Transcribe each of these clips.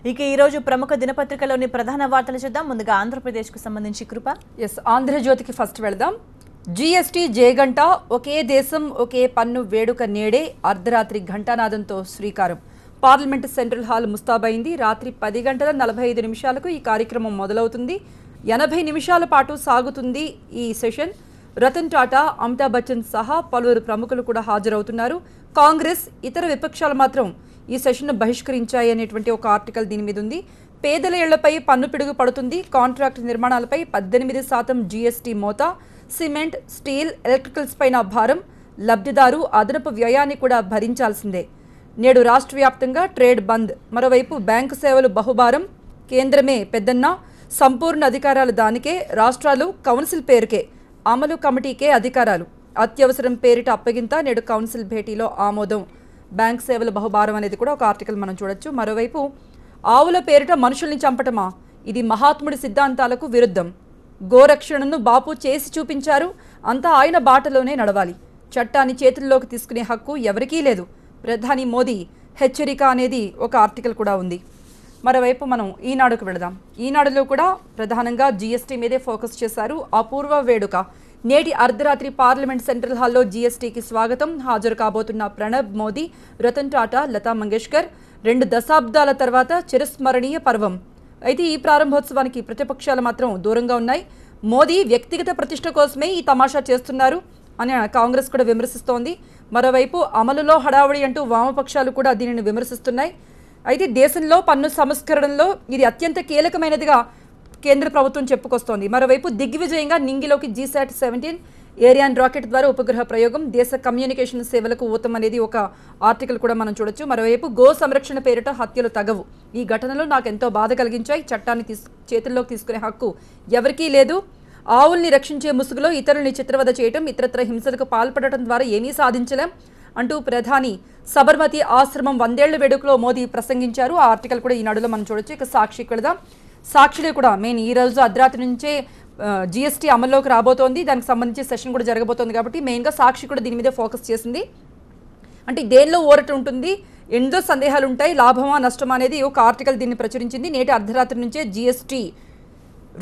ఇక ఈ రోజు ప్రముఖ దినపత్రికలోని ప్రధాన వార్తలు చూద్దాం. ముందుగా ఆంధ్రప్రదేశ్కు సంబంధించి కృప. ఆంధ్రజ్యోతికి ఫస్ట్ వెళ్దాం. జీఎస్టీ జయగంట, ఒకే దేశం ఒకే పన్ను వేడుక నేడే అర్ధరాత్రి ఘంటానాదంతో శ్రీకారం. పార్లమెంట్ సెంట్రల్ హాల్ ముస్తాబైంది. రాత్రి 10:45 ఈ కార్యక్రమం మొదలవుతుంది. 80 నిమిషాల పాటు సాగుతుంది ఈ సెషన్. రతన్ టాటా, అమితాబ్ బచ్చన్ సహా పలువురు ప్రముఖులు కూడా హాజరవుతున్నారు. కాంగ్రెస్, ఇతర విపక్షాలు మాత్రం ఈ సెషన్ను బహిష్కరించాయి అనేటువంటి ఒక ఆర్టికల్ దీని మీద ఉంది. పేదల ఇళ్లపై పన్ను పిడుగు పడుతుంది. కాంట్రాక్ట్ నిర్మాణాలపై 18% జీఎస్టీ మోత. సిమెంట్, స్టీల్, ఎలక్ట్రికల్స్ పైన భారం. లబ్ధిదారు అదనపు వ్యయాన్ని కూడా భరించాల్సిందే. నేడు రాష్ట్ర వ్యాప్తంగా ట్రేడ్ బంద్. మరోవైపు బ్యాంకు సేవలు బహుభారం. కేంద్రమే పెద్దన్న, సంపూర్ణ అధికారాలు దానికే. రాష్ట్రాలు కౌన్సిల్ పేరుకే, అమలు కమిటీకే అధికారాలు. అత్యవసరం పేరిట అప్పగింత. నేడు కౌన్సిల్ భేటీలో ఆమోదం. బ్యాంక్ సేవల బహుభారం అనేది కూడా ఒక ఆర్టికల్ మనం చూడొచ్చు. మరోవైపు ఆవుల పేరిట మనుషుల్ని చంపటమా, ఇది మహాత్ముడి సిద్ధాంతాలకు విరుద్ధం. గోరక్షణను బాపు చేసి చూపించారు. అంతా ఆయన బాటలోనే నడవాలి. చట్టాన్ని చేతుల్లోకి తీసుకునే హక్కు ఎవరికీ లేదు. ప్రధాని మోదీ హెచ్చరిక అనేది ఒక ఆర్టికల్ కూడా ఉంది. మరోవైపు మనం ఈనాడుకు వెళదాం. ఈనాడులో కూడా ప్రధానంగా జీఎస్టీ మీదే ఫోకస్ చేశారు. అపూర్వ వేడుక. నేటి అర్ధరాత్రి పార్లమెంట్ సెంట్రల్ హాల్లో జీఎస్టీకి స్వాగతం. హాజరు కాబోతున్న ప్రణబ్ మోదీ, రతన్ టాటా, లతా మంగేష్కర్. 2 దశాబ్దాల తర్వాత చిరస్మరణీయ పర్వం. అయితే ఈ ప్రారంభోత్సవానికి ప్రతిపక్షాలు మాత్రం దూరంగా ఉన్నాయి. మోదీ వ్యక్తిగత ప్రతిష్ట కోసమే ఈ తమాషా చేస్తున్నారు అని కాంగ్రెస్ కూడా విమర్శిస్తోంది. మరోవైపు అమలులో హడావుడి అంటూ వామపక్షాలు కూడా దీనిని విమర్శిస్తున్నాయి. అయితే దేశంలో పన్ను సంస్కరణలో ఇది అత్యంత కీలకమైనదిగా కేంద్ర ప్రభుత్వం చెప్పుకొస్తోంది. మరోవైపు దిగ్విజయంగా నింగిలోకి GSAT-17 ఏరియాన్ రాకెట్ ద్వారా ఉపగ్రహ ప్రయోగం. దేశ కమ్యూనికేషన్ సేవలకు ఊతం అనేది ఒక ఆర్టికల్ కూడా మనం చూడొచ్చు. మరోవైపు గో సంరక్షణ పేరిట హత్యలు తగవు. ఈ ఘటనలు నాకు ఎంతో బాధ కలిగించాయి. చట్టాన్ని చేతుల్లోకి తీసుకునే హక్కు ఎవరికీ లేదు. ఆవుల్ని రక్షించే ముసుగులో ఇతరుల్ని చిత్రవద చేయటం, ఇతరత్ర హింసలకు పాల్పడటం ద్వారా ఏమీ సాధించలేం అంటూ ప్రధాని సబర్మతి ఆశ్రమం 100 ఏళ్ల వేడుకలో మోదీ ప్రసంగించారు. ఆ ఆర్టికల్ కూడా ఈనాడులో మనం చూడొచ్చు. ఇక సాక్షికి వెళదాం. సాక్షిలో కూడా మెయిన్ ఈ రోజు అర్ధరాత్రి నుంచే జీఎస్టీ అమల్లోకి రాబోతోంది. దానికి సంబంధించి సెషన్ కూడా జరగబోతోంది కాబట్టి మెయిన్గా సాక్షి కూడా దీని మీద ఫోకస్ చేసింది. అంటే దేనిలో ఓరట ఉంటుంది, ఎంతో సందేహాలు ఉంటాయి, లాభమా నష్టమా అనేది ఒక ఆర్టికల్ దీన్ని ప్రచురించింది. నేటి అర్ధరాత్రి నుంచే జీఎస్టీ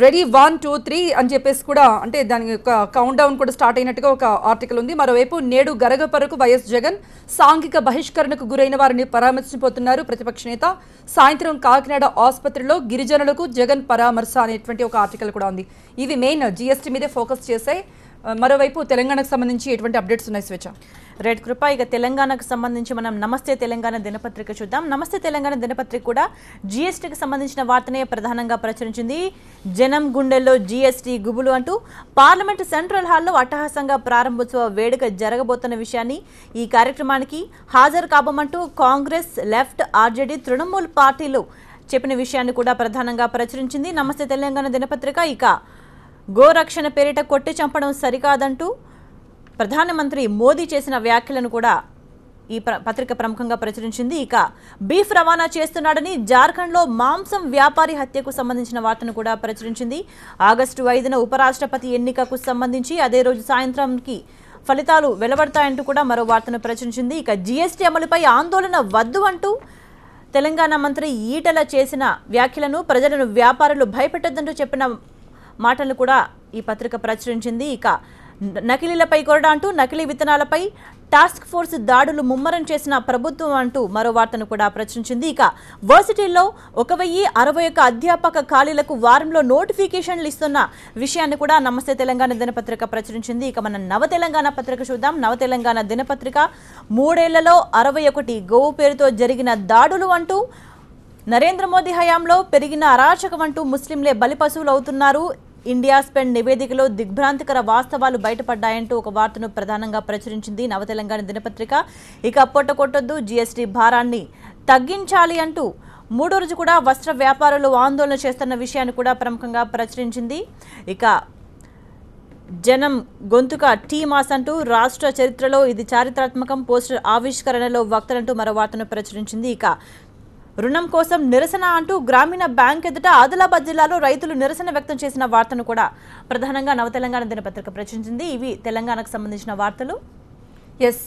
రెడీ 1, 2, 3 అని చెప్పేసి కూడా అంటే దాని యొక్క కౌంట్ డౌన్ కూడా స్టార్ట్ అయినట్టుగా ఒక ఆర్టికల్ ఉంది. మరోవైపు నేడు గరగపరకు వైఎస్ జగన్. సాంఘిక బహిష్కరణకు గురైన వారిని పరామర్శించిపోతున్నారు ప్రతిపక్ష నేత. సాయంత్రం కాకినాడ ఆసుపత్రిలో గిరిజనులకు జగన్ పరామర్శ అనేటువంటి ఒక ఆర్టికల్ కూడా ఉంది. ఇవి మెయిన్ జీఎస్టీ మీదే ఫోకస్ చేశాయి. మరోవైపు తెలంగాణకు సంబంధించి ఎటువంటి అప్డేట్స్ ఉన్నాయి స్వేచ్ఛ? రైట్ కృప. ఇక తెలంగాణకు సంబంధించి మనం నమస్తే తెలంగాణ దినపత్రిక చూద్దాం. నమస్తే తెలంగాణ దినపత్రిక కూడా జీఎస్టీకి సంబంధించిన వార్తనే ప్రధానంగా ప్రచురించింది. జనం గుండెల్లో జీఎస్టీ గుబులు అంటూ పార్లమెంట్ సెంట్రల్ హాల్లో అట్టహాసంగా ప్రారంభోత్సవ వేడుక జరగబోతున్న విషయాన్ని, ఈ కార్యక్రమానికి హాజరు కాబోమంటూ కాంగ్రెస్, లెఫ్ట్, ఆర్జేడీ, తృణమూల్ పార్టీలు చెప్పిన విషయాన్ని కూడా ప్రధానంగా ప్రచురించింది నమస్తే తెలంగాణ దినపత్రిక. ఇక గోరక్షణ పేరిట కొట్టి చంపడం సరికాదంటూ ప్రధానమంత్రి మోదీ చేసిన వ్యాఖ్యలను కూడా ఈ పత్రిక ప్రముఖంగా ప్రచురించింది. ఇక బీఫ్ రవాణా చేస్తున్నాడని జార్ఖండ్లో మాంసం వ్యాపారి హత్యకు సంబంధించిన వార్తను కూడా ప్రచురించింది. ఆగస్టు 5న ఉపరాష్ట్రపతి ఎన్నికకు సంబంధించి అదే రోజు సాయంత్రంకి ఫలితాలు వెలువడతాయంటూ కూడా మరో వార్తను ప్రచురించింది. ఇక జీఎస్టీ అమలుపై ఆందోళన వద్దు అంటూ తెలంగాణ మంత్రి ఈటెల చేసిన వ్యాఖ్యలను, ప్రజలను వ్యాపారులు భయపెట్టొద్దంటూ చెప్పిన మాటలు కూడా ఈ పత్రిక ప్రచురించింది. ఇక నకిలీలపై కొరడా అంటూ నకిలీ విత్తనాలపై టాస్క్ ఫోర్స్ దాడులు ముమ్మరం చేసిన ప్రభుత్వం అంటూ మరో వార్తను కూడా ప్రచురించింది. ఇక వర్సిటీల్లో 1061 అధ్యాపక ఖాళీలకు వారంలో నోటిఫికేషన్లు ఇస్తున్న విషయాన్ని కూడా నమస్తే తెలంగాణ దినపత్రిక ప్రచురించింది. ఇక మన నవ తెలంగాణ పత్రిక చూద్దాం. నవ తెలంగాణ దినపత్రిక 3 ఏళ్లలో 61 గోవు పేరుతో జరిగిన దాడులు అంటూ, నరేంద్ర మోదీ హయాంలో పెరిగిన అరాచకం అంటూ ముస్లింలే బలిపశువులు అవుతున్నారు. ఇండియా స్పెండ్ నివేదికలో దిగ్భ్రాంతికర వాస్తవాలు బయటపడ్డాయంటూ ఒక వార్తను ప్రధానంగా ప్రచురించింది నవ తెలంగాణ దినపత్రిక. ఇక పొట్టకొట్టొద్దు, జీఎస్టీ భారాన్ని తగ్గించాలి అంటూ 3వ రోజు కూడా వస్త్ర వ్యాపారులు ఆందోళన చేస్తున్న విషయాన్ని కూడా ప్రముఖంగా ప్రచురించింది. ఇక జనం గొంతుక టీ మాస్ అంటూ రాష్ట్ర చరిత్రలో ఇది చారిత్రాత్మకం, పోస్టర్ ఆవిష్కరణలో వక్తలంటూ మరో వార్తను ప్రచురించింది. ఇక రుణం కోసం నిరసన అంటూ గ్రామీణ బ్యాంక్ ఎదుట ఆదిలాబాద్ జిల్లాలో రైతులు నిరసన వ్యక్తం చేసిన వార్తను కూడా ప్రధానంగా నవ తెలంగాణ దినపత్రిక ప్రచురించింది. ఇవి తెలంగాణకు సంబంధించిన వార్తలు. ఎస్